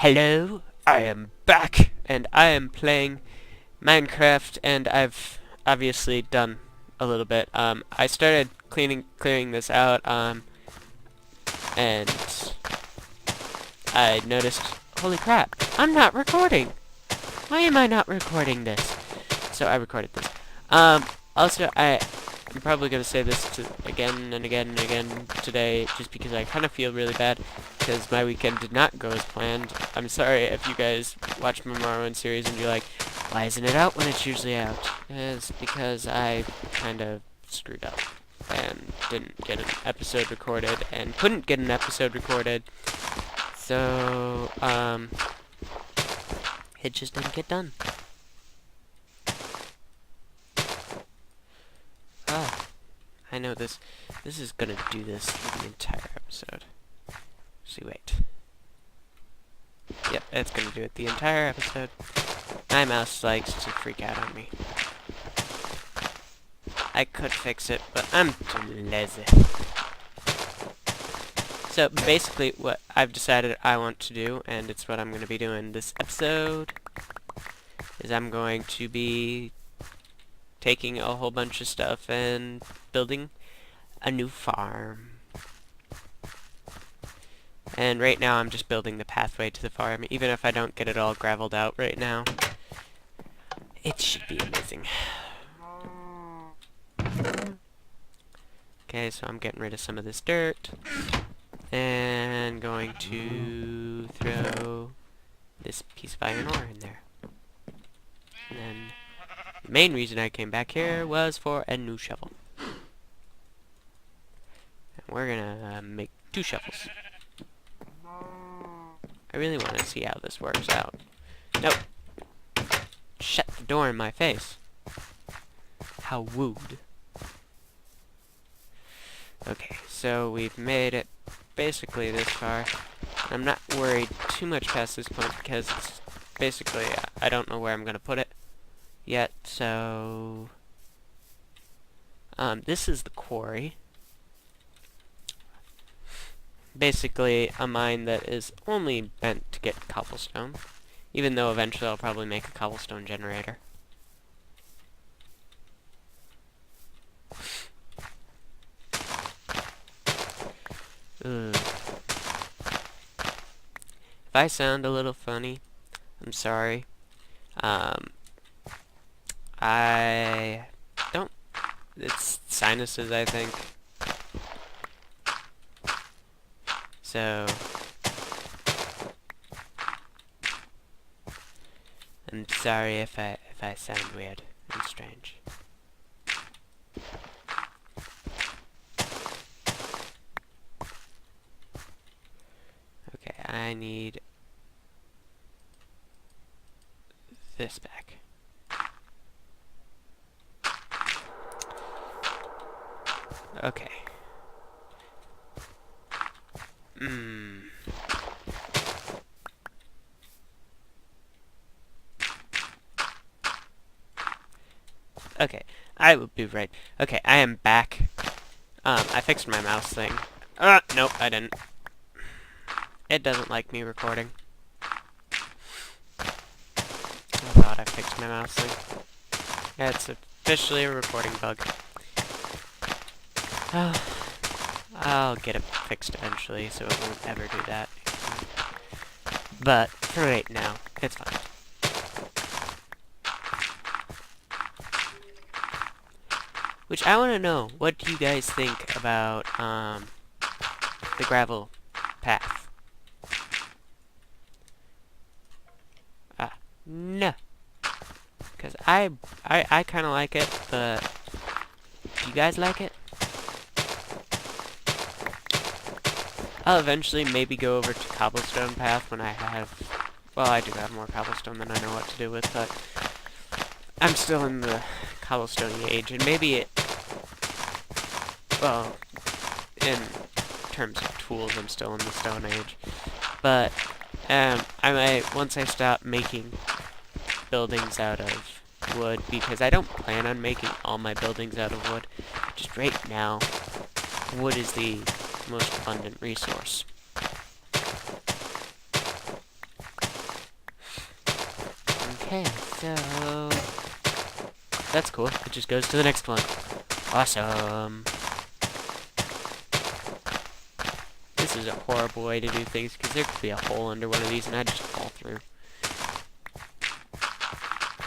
Hello, I am back, and I am playing Minecraft, and I've obviously done a little bit. I started clearing this out, and I noticed, holy crap, I'm not recording! Why am I not recording this? So I recorded this. Also, I'm probably going to say this again and again and again today, just because I kind of feel really bad, because my weekend did not go as planned. I'm sorry if you guys watch my Morrowind series and you're like, why isn't it out when it's usually out? It's because I kind of screwed up and didn't get an episode recorded and couldn't get an episode recorded. So, it just didn't get done. Ah, I know this is gonna do this for the entire episode. See, wait. Yep, it's gonna do it the entire episode. My mouse likes to freak out on me. I could fix it, but I'm too lazy. So basically what I've decided I want to do, and it's what I'm going to be doing this episode, is I'm going to be taking a whole bunch of stuff and building a new farm. And right now I'm just building the pathway to the farm, even if I don't get it all graveled out right now. It should be amazing. Okay, so I'm getting rid of some of this dirt. And going to throw this piece of iron ore in there. And then the main reason I came back here was for a new shovel. And we're gonna make 2 shovels. I really want to see how this works out. Nope. Shut the door in my face. How rude. Okay, so we've made it basically this far. I'm not worried too much past this point because it's basically, I don't know where I'm going to put it yet, so this is the quarry. Basically a mine that is only meant to get cobblestone, even though eventually I'll probably make a cobblestone generator. Ugh. If I sound a little funny, I'm sorry. I don't... It's sinuses, I think. So... I'm sorry if I sound weird and strange. Okay, I need this back. Okay. Okay, I will be right. Okay, I am back. I fixed my mouse thing. Nope, I didn't. It doesn't like me recording. I thought I fixed my mouse thing. Yeah, it's officially a recording bug. I'll get it fixed eventually, so it won't ever do that. But, for right now, it's fine. Which, I want to know, what do you guys think about, the gravel path? No. Because I kind of like it, but do you guys like it? I'll eventually maybe go over to cobblestone path when I have... Well, I do have more cobblestone than I know what to do with, but I'm still in the cobblestone age, and maybe it... Well, in terms of tools, I'm still in the stone age. But, I might, once I stop making buildings out of wood, because I don't plan on making all my buildings out of wood. Just right now, wood is the most abundant resource. Okay, so that's cool. It just goes to the next one. Awesome. This is a horrible way to do things, because there could be a hole under one of these and I'd just fall through.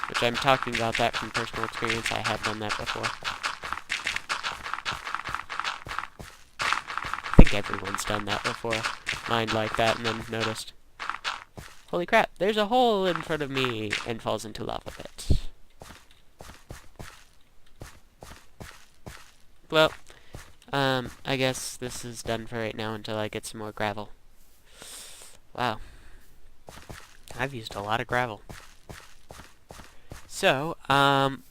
Which I'm talking about that from personal experience. I have done that before. I think everyone's done that before. Mined like that and then noticed, holy crap, there's a hole in front of me, and falls into lava pit. Well, I guess this is done for right now until I get some more gravel. Wow. I've used a lot of gravel. So,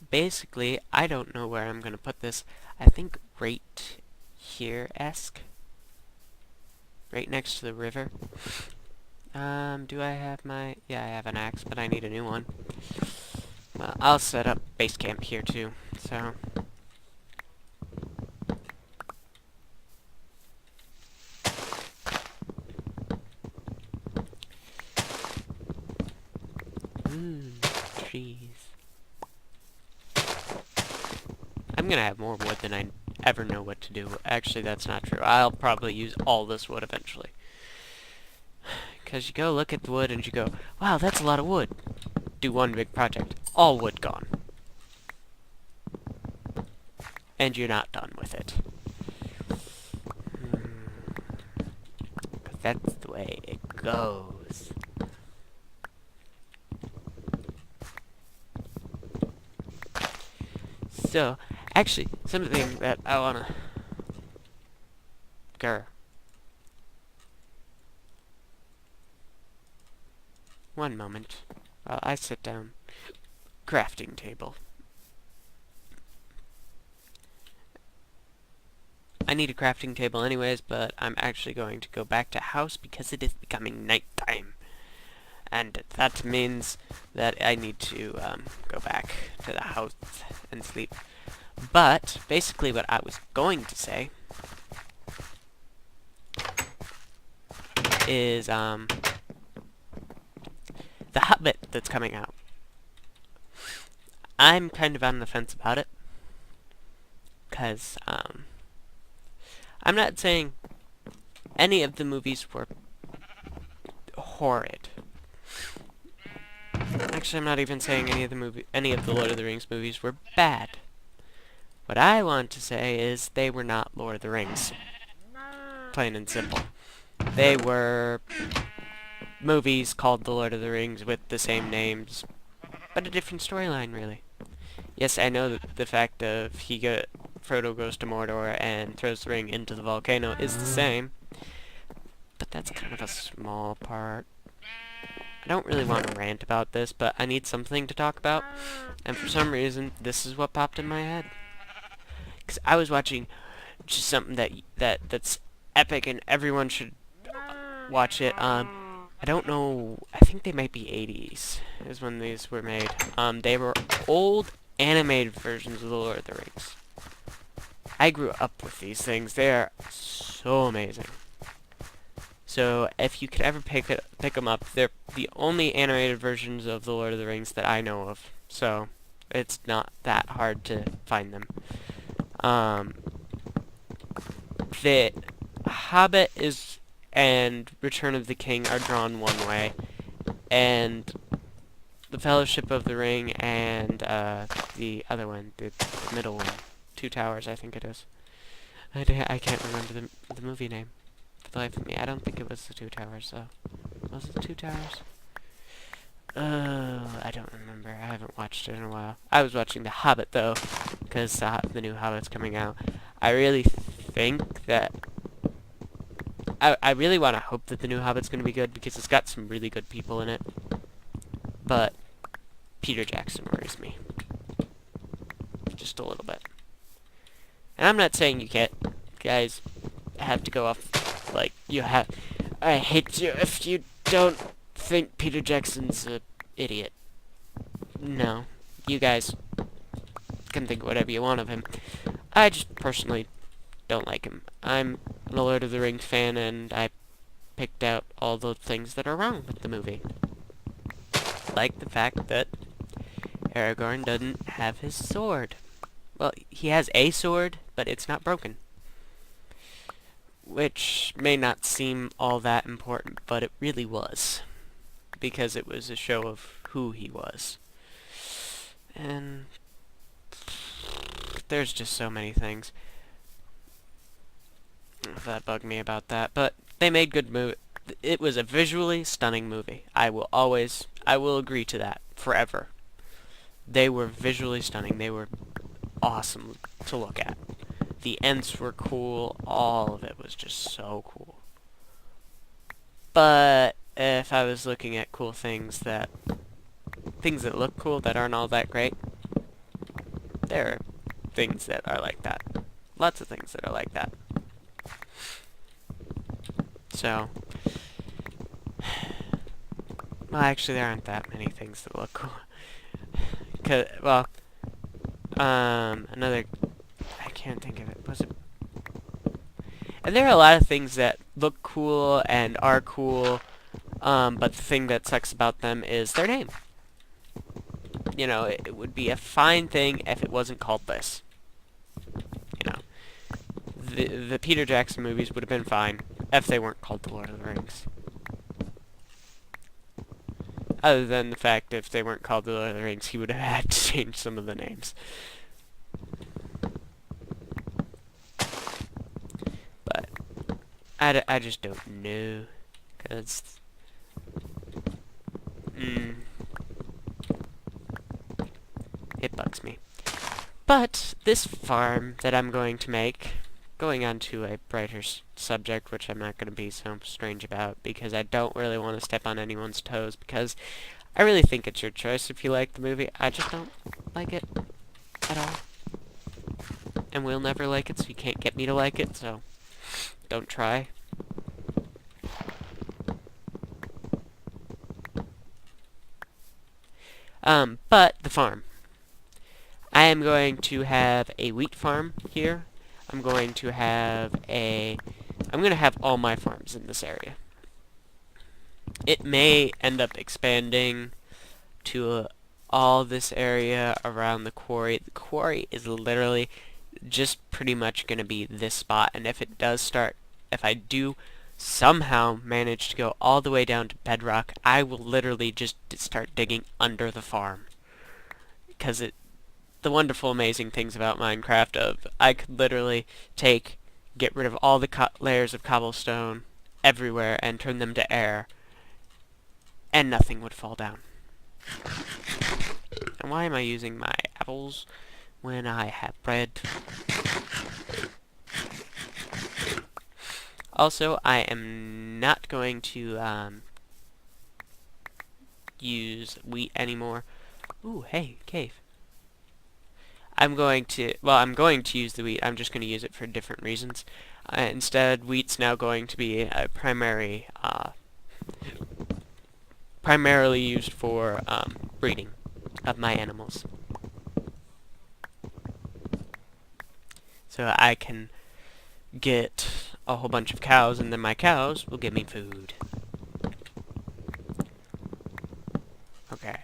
basically, I don't know where I'm gonna put this. I think right here-esque. Right next to the river. Do I have my... Yeah, I have an axe, but I need a new one. Well, I'll set up base camp here, too, so... Trees. I'm gonna have more wood than I ever know what to do. Actually, that's not true. I'll probably use all this wood eventually. Because you go look at the wood and you go, wow, that's a lot of wood. Do one big project. All wood gone. And you're not done with it. 'Cause that's the way it goes. So, actually, something that I wanna... Grr. One moment. While I sit down. Crafting table. I need a crafting table anyways, but I'm actually going to go back to house because it is becoming nighttime. And that means that I need to go back to the house and sleep. But, basically what I was going to say is, the Hobbit that's coming out. I'm kind of on the fence about it. Because, I'm not saying any of the movies were horrid. Actually, I'm not even saying any of the Lord of the Rings movies were bad. What I want to say is they were not Lord of the Rings. Plain and simple. They were movies called The Lord of the Rings with the same names, but a different storyline, really. Yes, I know that the fact of Frodo goes to Mordor and throws the ring into the volcano is the same, but that's kind of a small part. I don't really want to rant about this, but I need something to talk about, and for some reason, this is what popped in my head. Because I was watching just something that's epic and everyone should watch it. I don't know, I think they might be 80s is when these were made. They were old animated versions of The Lord of the Rings. I grew up with these things. They are so amazing. So if you could ever pick them up, they're the only animated versions of The Lord of the Rings that I know of. So it's not that hard to find them. The Hobbit and Return of the King are drawn one way, and the Fellowship of the Ring and the other one, the middle one, Two Towers, I think it is. I can't remember the movie name for the life of me. I don't think it was the Two Towers, though. Was it the Two Towers? I don't remember. I haven't watched it in a while. I was watching The Hobbit, though, because the new Hobbit's coming out. I really think that... I really want to hope that the new Hobbit's going to be good, because it's got some really good people in it. But Peter Jackson worries me. Just a little bit. And I'm not saying you can't, guys, have to go off, like, you have... I hate you if you don't think Peter Jackson's an idiot. No. You guys can think whatever you want of him. I just personally don't like him. I'm a Lord of the Rings fan, and I picked out all the things that are wrong with the movie. Like the fact that Aragorn doesn't have his sword. Well, he has a sword, but it's not broken. Which may not seem all that important, but it really was. Because it was a show of who he was. And there's just so many things that bug me about that. But they made good movie. It was a visually stunning movie. I will agree to that forever. They were visually stunning. They were awesome to look at. The ents were cool. All of it was just so cool. But if I was looking at cool things that look cool that aren't all that great, there are things that are like that. Lots of things that are like that. So, well, actually, there aren't that many things that look cool. Another, I can't think of it. Was it? And there are a lot of things that look cool and are cool, but the thing that sucks about them is their name. You know, it would be a fine thing if it wasn't called this. You know, the Peter Jackson movies would have been fine if they weren't called The Lord of the Rings. Other than the fact if they weren't called The Lord of the Rings, he would have had to change some of the names. But I just don't know, because it bugs me. But this farm that I'm going to make, going on to a brighter subject, which I'm not going to be so strange about, because I don't really want to step on anyone's toes, because I really think it's your choice if you like the movie. I just don't like it at all. And will never like it, so you can't get me to like it, so don't try. But the farm. I am going to have a wheat farm here. I'm going to have all my farms in this area. It may end up expanding to all this area around the quarry. The quarry is literally just pretty much going to be this spot, and if I do somehow manage to go all the way down to bedrock, I will literally just start digging under the farm. Because the wonderful, amazing things about Minecraft I could literally get rid of all the layers of cobblestone everywhere and turn them to air, and nothing would fall down. And why am I using my apples when I have bread? Also, I am not going to use wheat anymore. Ooh, hey, cave. I'm going to use the wheat. I'm just going to use it for different reasons. Instead, wheat's now going to be a primarily used for breeding of my animals. So I can get a whole bunch of cows, and then my cows will give me food. Okay.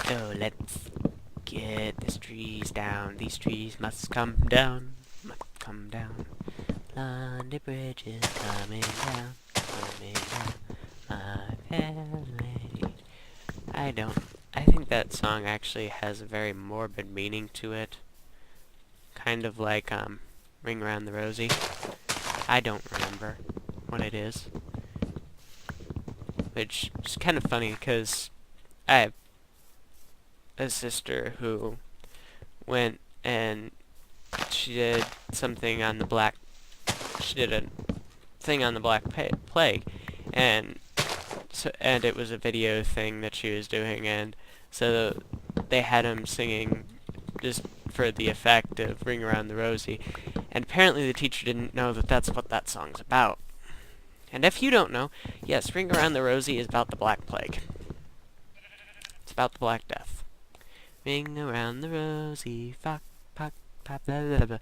So let's get these trees down. These trees must come down. Must come down. London Bridge is coming down. Coming down. My family. I think that song actually has a very morbid meaning to it. Kind of like, Ring Around the Rosie. I don't remember what it is. Which is kind of funny, because I have a sister who went and she did something on the Black... She did a thing on the Black Plague, and it was a video thing that she was doing, and so they had him singing just for the effect of Ring Around the Rosie, and apparently the teacher didn't know that that's what that song's about. And if you don't know, yes, Ring Around the Rosie is about the Black Plague. It's about the Black Death. Ring around the rosy, pock, pock, pop, blah, blah, blah.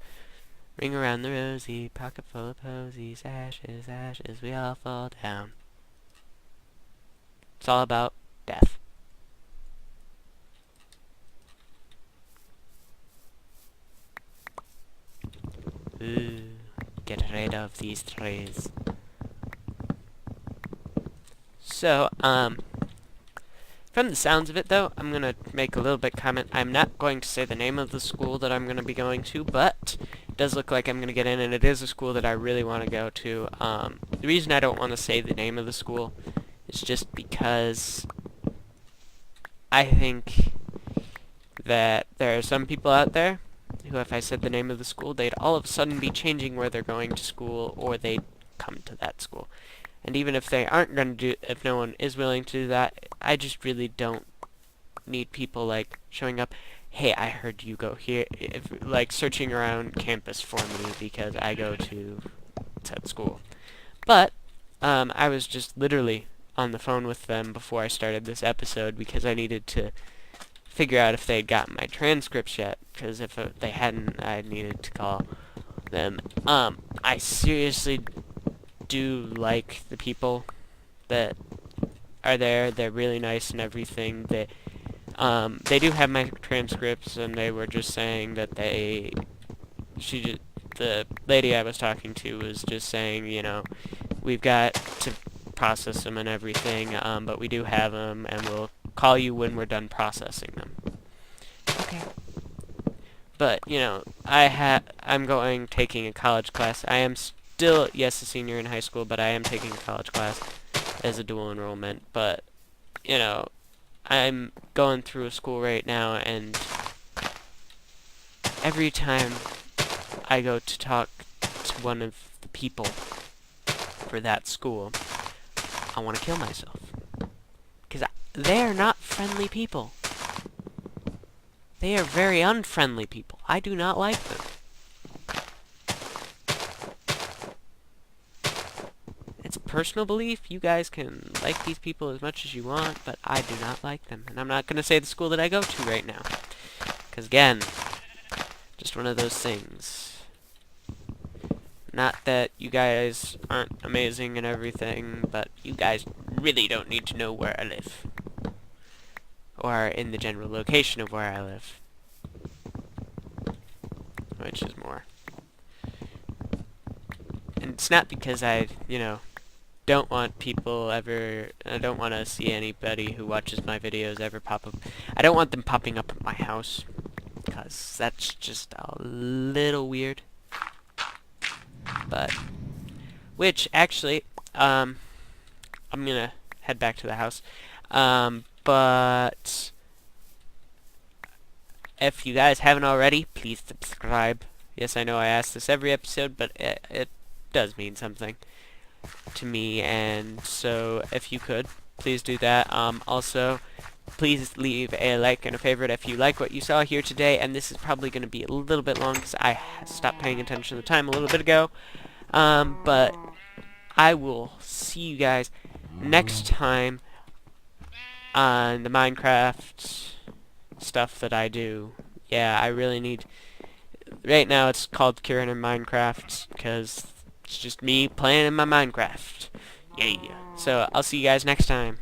Ring around the rosy, pocket full of posies, ashes, ashes, we all fall down. It's all about death. these trees. So, from the sounds of it, though, I'm going to make a little bit comment. I'm not going to say the name of the school that I'm going to be going to, but it does look like I'm going to get in, and it is a school that I really want to go to. The reason I don't want to say the name of the school is just because I think that there are some people out there who, if I said the name of the school, they'd all of a sudden be changing where they're going to school, or they'd come to that school. And even if they aren't going to do, if no one is willing to do that, I just really don't need people, like, showing up, hey, I heard you go here, like, searching around campus for me because I go to said school. But, I was just literally on the phone with them before I started this episode because I needed to figure out if they'd gotten my transcripts yet, because if they hadn't, I needed to call them. I seriously do like the people that are there. They're really nice and everything. They do have my transcripts, and they were just saying that the lady I was talking to was just saying, you know, we've got to process them and everything, but we do have them, and we'll call you when we're done processing them. Okay. But, you know, I'm taking a college class. I am still, yes, a senior in high school, but I am taking a college class as a dual enrollment. But, you know, I'm going through a school right now, and every time I go to talk to one of the people for that school, I want to kill myself. Because they're not friendly people. They are very unfriendly people. I do not like them. It's a personal belief. You guys can like these people as much as you want, but I do not like them. And I'm not going to say the school that I go to right now. Because, again, just one of those things. Not that you guys aren't amazing and everything, but you guys really don't need to know where I live. Or in the general location of where I live. Which is more. And it's not because I, you know, don't want people ever, I don't want to see anybody who watches my videos ever pop up. I don't want them popping up at my house, because that's just a little weird. But, which, actually, I'm gonna head back to the house. But if you guys haven't already, please subscribe. Yes, I know I ask this every episode, but it does mean something to me, and so if you could, please do that. Also, please leave a like and a favorite if you like what you saw here today, and this is probably going to be a little bit long because I stopped paying attention to the time a little bit ago. But I will see you guys next time on the Minecraft stuff that I do. Yeah, I really need... Right now it's called Curin in Minecraft, because it's just me playing in my Minecraft. Yeah. So, I'll see you guys next time.